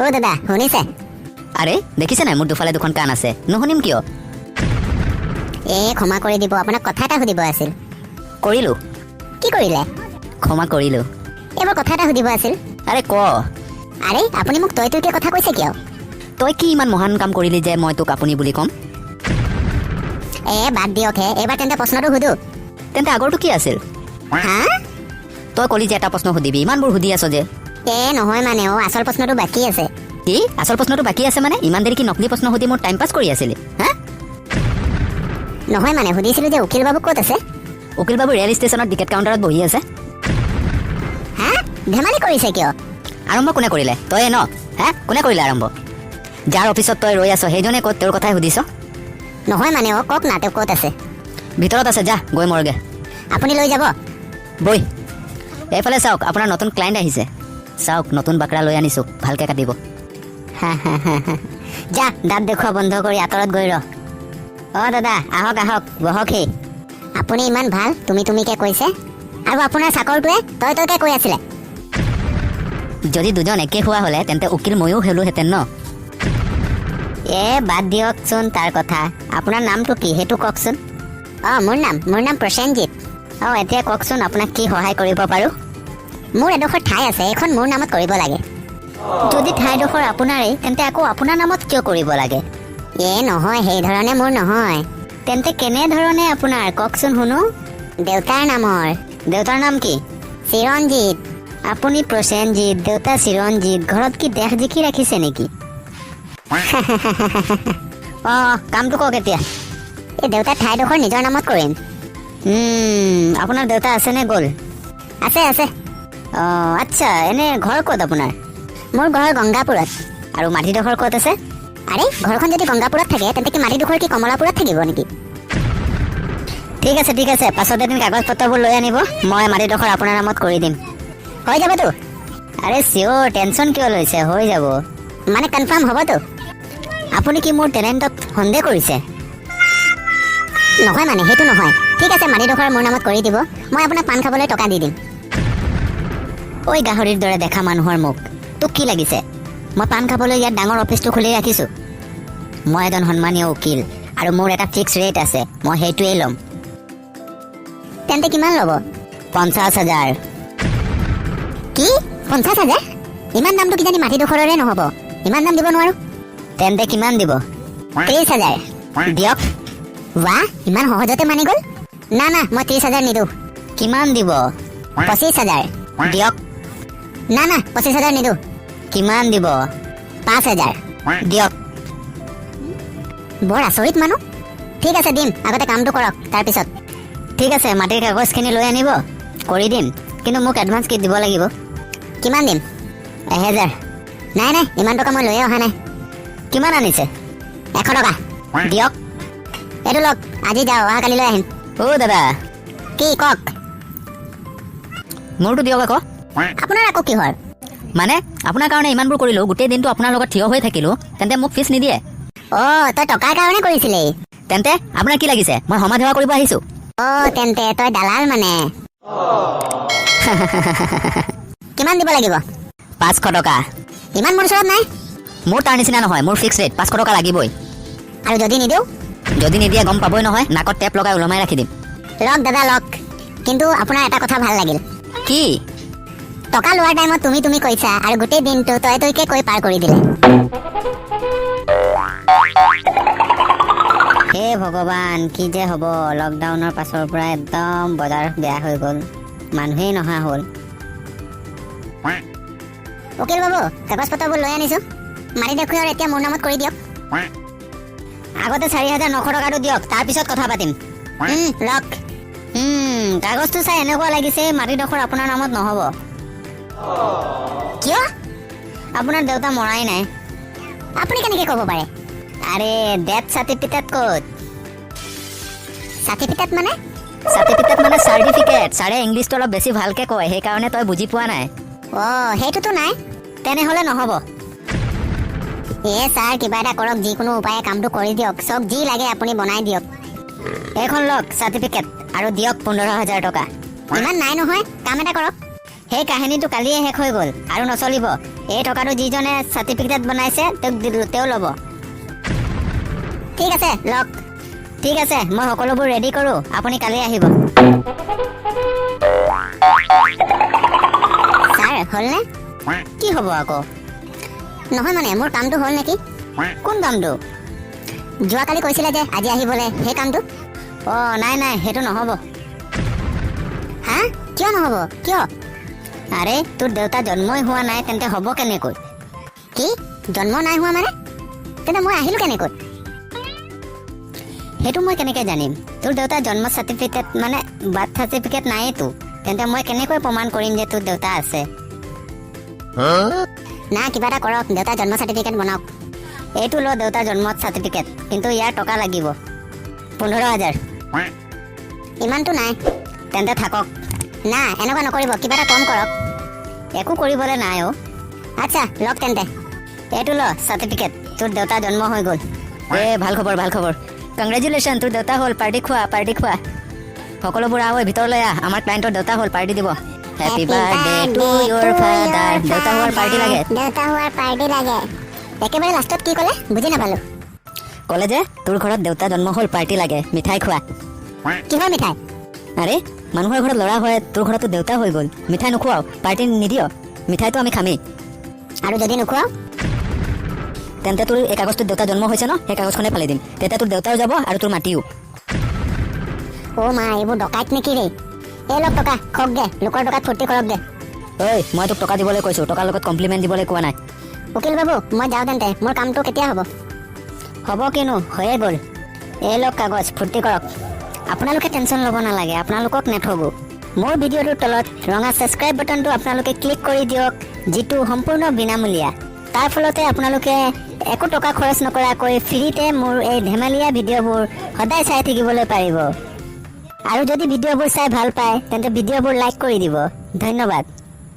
ও দাদা শুনিছে? আৰে দেখিছে নাই মোৰ দুফালে দুখন কাণ আছে, নুশুনিম কিয়? ক্ষমা কৰি দিব, আপোনাক কথা এটা সুধিব আছিল। কৰিলো। কি কৰিলে? ক্ষমা কৰিলো। এইবাৰ কথা এটা সুধিব আছিল। আৰে ক। আৰে আপুনি মোক তই তইকে কথা কৈছে কিয়? তই কি ইমান মহান কাম কৰিলি যে মই তোক আপুনি বুলি ক'ম? বাদ দিয়ক হে, এইবাৰ তেন্তে প্ৰশ্নটো সুধো। তেন্তে আগৰটো কি আছিল? হা? তই কলি যে এটা প্ৰশ্ন সুধিবি, ইমানবোৰ সুধি আছ যে। নহয় মানে আচল প্ৰশ্নটো বাকী আছে। কি আচল প্ৰশ্নটো বাকী আছে মানে? ইমান দেৰি কি নকলি প্ৰশ্ন সুধি মোৰ টাইম পাছ কৰি আছিলি? হা? নহয় মানে সুধিছিলো যে উকিল বাবু ক'ত আছে? উকিল বাবু ৰেল ষ্টেচনত টিকেট কাউণ্টাৰত বহি আছে। হা? ধেমালি কৰিছে কিয়? আৰম্ভ কোনে কৰিলে? তয়ে ন? হা? কোনে কৰিলে আৰম্ভ? যাৰ অফিচত তই ৰৈ আছ সেইজনে ক'ত, তেওঁৰ কথাই সুধিছ? নহয় মানে কওক না, তেওঁ ক'ত আছে? ভিতৰত আছে, যা গৈ মৰগে। আপুনি লৈ যাব? বৈ। এইফালে চাওক, আপোনাৰ নতুন ক্লাইণ্ট আহিছে। চাওক নতুন বাকৰা লৈ আনিছো, ভালকে কাটিব। যা দাঁত দেখুওৱা বন্ধ কৰি আঁতৰত গৈ ৰ। দাদা আহক আহক, বহকহি। আপুনি ইমান ভাল, তুমিকে কৈছে, আৰু আপোনাৰ চাকৰটোৱে তই তইকে কৈ আছিলে। যদি দুজন একে হোৱা হ'লে তেন্তে উকিল ময়ো হেলোহেঁতেন ন? বাদ দিয়কচোন তাৰ কথা। আপোনাৰ নামটো কি সেইটো কওকচোন। মোৰ নাম প্ৰসেনজিৎ। এতিয়া কওকচোন আপোনাক কি সহায় কৰিব পাৰোঁ? মোৰ এডোখৰ ঠাই আছে, এইখন মোৰ নামত কৰিব লাগে। যদি ঠাইডোখৰ আপোনাৰেই তেন্তে আকৌ আপোনাৰ নামত কিয় কৰিব লাগে? নহয়, সেই ধৰণে মোৰ নহয়। তেন্তে কেনেধৰণে আপোনাৰ, কওকচোন শুনো। দেউতাৰ নামৰ। দেউতাৰ নাম কি? চিৰঞ্জিত। আপুনি প্ৰসেনজিৎ, দেউতা চিৰঞ্জিত, ঘৰত কি দেশ জিকি ৰাখিছে নেকি? কামটো কওক এতিয়া। দেউতাৰ ঠাইডোখৰ নিজৰ নামত কৰিম। আপোনাৰ দেউতা আছেনে গ'ল? আছে আছে। আচ্ছা, এনে ঘৰ ক'ত আপোনাৰ? মোৰ ঘৰ গংগাপুৰত। আৰু মাটিডোখৰ ক'ত আছে? আৰে ঘৰখন যদি গংগাপুৰত থাকে তেন্তে কি মাটিডোখৰ কি কমলাপুৰত থাকিব নেকি? ঠিক আছে, পাছত এদিন কাগজ পত্ৰবোৰ লৈ আনিব, মই মাটিডোখৰ আপোনাৰ নামত কৰি দিম। হৈ যাবতো? আৰে চিয়'ৰ, টেনশ্যন কিয় লৈছে, হৈ যাব। মানে কনফাৰ্ম হ'বতো? আপুনি কি মোৰ টেলেণ্টত সন্দেহ কৰিছে? নহয় মানে সেইটো নহয়। ঠিক আছে, মাটিডোখৰ মোৰ নামত কৰি দিব, মই আপোনাক পাণ খাবলৈ টকা দি দিম। ঐ গাহৰিৰ দৰে দেখা মানুহৰ মোক, তোক কি লাগিছে? মই পাণ খাবলৈ ইয়াত ডাঙৰ অফিচটো খুলি ৰাখিছোঁ। মই এজন সন্মানীয় উকিল, আৰু মোৰ এটা ফিক্স ৰেট আছে, মই সেইটোৱেই ল'ম। তেন্তে কিমান ল'ব? 50,000। কি 50,000? ইমান দামটো কিজানি মাটিডোখৰৰে নহ'ব, ইমান দাম দিব নোৱাৰোঁ। তেন্তে কিমান দিব? 30,000 দিয়ক। বাহ, ইমান সহজতে মানি গ'ল। না মই 30,000 নিদিওঁ। কিমান দিব? 25,000 দিয়ক। না 25,000 নিদিওঁ। কিমান দিব? 5,000 দিয়ক। বৰ আচৰিত মানুহ। ঠিক আছে দিম, আগতে কামটো কৰক তাৰপিছত। ঠিক আছে, মাটিৰ কাগজখিনি লৈ আনিব, কৰি দিম, কিন্তু মোক এডভান্স কি দিব লাগিব। কিমান দিম? 1,000। নাই ইমান টকা মই লৈয়ে অহা নাই। কিমান আনিছে? 100 টকা। দিয়ক। এইটো লওক, আজি যাওঁ, অহাকালিলৈ আহিম। দাদা। কি কওক? মোৰতো দিয়ক আকৌ। আপোনাৰ আকৌ কিহৰ? মানে আপোনাৰ কাৰণে ইমানবোৰ কৰিলোঁ, গোটেই দিনটো আপোনাৰ লগত থিয় হৈ থাকিলোঁ, তেন্তে মোক ফিজ নিদিয়ে? তই টকাৰ কাৰণে কৰিছিলি? তেন্তে আপোনাৰ কি লাগিছে, মই সমাজ সেৱা কৰিব আহিছোঁ? তেন্তে তই দালাল মানে। কিমান দিব লাগিব? 500 টকা। ইমান মোৰ ওচৰত নাই। মোৰ তাৰ নিচিনা নহয়, মোৰ ফিক্স ৰেট 500 টকা লাগিবই। আৰু যদি নিদিওঁ? যদি নিদিয়ে গম পাবই নহয়, নাকত টেপ লগাই ওলমাই ৰাখি দিম। লওক দাদা লওক, কিন্তু আপোনাৰ এটা কথা ভাল লাগিল। কি? টকা লোৱাৰ টাইমত তুমি কৈছা, আৰু গোটেই দিনটো তই তইকে কৈ পাৰ কৰি দিলে। হে ভগৱান, কি যে হ'ব। লকডাউনৰ পাছৰ পৰা একদম বজাৰ বেয়া হৈ গ'ল, মানুহেই নহা হ'ল। উকিল বাবু, কাগজ পত্ৰবোৰ লৈ আনিছোঁ, মাটি দেখুৱাই এতিয়া মোৰ নামত কৰি দিয়ক। আগতে 4,900 টকাটো দিয়ক, তাৰপিছত কথা পাতিম। লওক। কাগজটো চাই এনেকুৱা লাগিছে মাটিডোখৰ আপোনাৰ নামত নহ'ব। কিয়? আপোনাৰ দেউতা মৰাই নাই। আপুনি কেনেকৈ ক'ব পাৰে? আৰে ডেথ চাৰ্টিফিকেট ক'ত? চাৰ্টিফিকেট মানে? চাৰ্টিফিকেট মানে চাৰ্টিফিকেট। ছাৰে ইংলিছটো অলপ বেছি ভালকৈ কয়, সেইকাৰণে তই বুজি পোৱা নাই। সেইটোতো নাই। তেনেহ'লে নহ'ব। ছাৰ কিবা এটা কৰক, যিকোনো উপায়ে কামটো কৰি দিয়ক, চব যি লাগে আপুনি বনাই দিয়ক। এইখন লওক চাৰ্টিফিকেট, আৰু দিয়ক 15,000 টকা। ইমান নাই নহয়, কাম এটা কৰক। সেই কাহিনীটো কালিয়ে শেষ হৈ গ'ল আৰু নচলিব। এই টকাটো যিজনে চাৰ্টিফিকেট বনাইছে তেওঁক তেওঁ ল'ব। ঠিক আছে লওক। ঠিক আছে, মই সকলোবোৰ ৰেডি কৰোঁ, আপুনি কালি আহিব। ছাৰ হ'লনে? কি হ'ব আকৌ? নহয় মানে মোৰ কামটো হ'ল নেকি? কোন কামটো? যোৱাকালি কৈছিলে যে আজি আহিবলৈ, সেই কামটো? অঁ নাই নাই, সেইটো নহ'ব। হা? কিয় নহ'ব? কিয়? আৰে তোৰ দেউতা জন্মই হোৱা নাই, তেন্তে হ'ব কেনেকৈ? কি জন্ম নাই হোৱা মানে? তেন্তে মই আহিলোঁ কেনেকৈ? সেইটো মই কেনেকৈ জানিম? তোৰ দেউতাৰ জন্ম চাৰ্টিফিকেট মানে বাৰ্থ চাৰ্টিফিকেট নাইতো, তেন্তে মই কেনেকৈ প্ৰমাণ কৰিম যে তোৰ দেউতা আছে? না কিবা এটা কৰক, দেউতাৰ জন্ম চাৰ্টিফিকেট বনাওক। এইটো ল দেউতাৰ জন্ম চাৰ্টিফিকেট, কিন্তু ইয়াৰ টকা লাগিব 15,000। ইমানটো নাই। তেন্তে থাকক। না এনেকুৱা নকৰিব, কিবা এটা কম কৰক। একো কৰিবলৈ নাই অ'। আচ্ছা লওক তেন্তে। এইটো ল চাৰ্টিফিকেট, তোৰ দেউতা জন্ম হৈ গ'ল। ভাল খবৰ ভাল খবৰ। কংগ্ৰেচুলেশ্যন, তোৰ দেউতা হ'ল। পাৰ্টি খোৱা পাৰ্টি খোৱা। সকলোবোৰ আহ, ভিতৰলৈ আহ। আমাৰ ক্লায়েণ্টৰ দেউতা হ'ল, পাৰ্টি দিব। Happy birthday to your father. দেউতা হোৱাৰ পাৰ্টি লাগে। দেউতা হোৱাৰ পাৰ্টি লাগে। একেবাৰে লাষ্টত কি ক'লে? বুজি নাপালোঁ। ক'লে যে তোৰ ঘৰত দেউতা জন্ম হ'ল, পাৰ্টি লাগে, মিঠাই খোৱা। কিহৰ মিঠাই? আৰে মানুহৰ ঘৰত ল'ৰা হয়, তোৰ ঘৰতো দেউতা হৈ গ'ল, মিঠাই নোখোৱাও? পাৰ্টি নিদিয়? মিঠাইটো আমি খামেই। আৰু যদি নোখোৱাও? তেন্তে তোৰ এই কাগজটোত দেউতা জন্ম হৈছে ন, সেই কাগজখনে ফালি দিম। তেতিয়া তোৰ দেউতাও যাব আৰু তোৰ মাটিও। অ' মা, এইবোৰ ডকাইত নেকি ৰে? এই লওক টকা, খওক দে, লোকৰ টকাত ফূৰ্তি কৰক দে। ঐ মই তোক টকা দিবলৈ কৈছোঁ, টকাৰ লগত কমপ্লিমেণ্ট দিবলৈ কোৱা নাই। উকিল বাবু মই যাওঁ তেন্তে, মোৰ কামটো কেতিয়া হ'ব? হ'ব কিনো, হৈয়ে গ'ল। এই লওক কাগজ, ফূৰ্তি কৰক। আপোনালোকে টেনশ্যন ল'ব নালাগে, আপোনালোকক নেঠগো। মোৰ ভিডিঅ'টোৰ তলত ৰঙা ছাবস্ক্ৰাইব বাটনটো আপোনালোকে ক্লিক কৰি দিয়ক, যিটো সম্পূৰ্ণ বিনামূলীয়া। তাৰ ফলতে আপোনালোকে একো টকা খৰচ নকৰাকৈ ফ্ৰীতে মোৰ এই ধেমালীয়া ভিডিঅ'বোৰ সদায় চাই থাকিবলৈ পাৰিব। আৰু যদি ভিডিঅ'বোৰ চাই ভাল পায় তেন্তে ভিডিঅ'বোৰ লাইক কৰি দিব। ধন্যবাদ।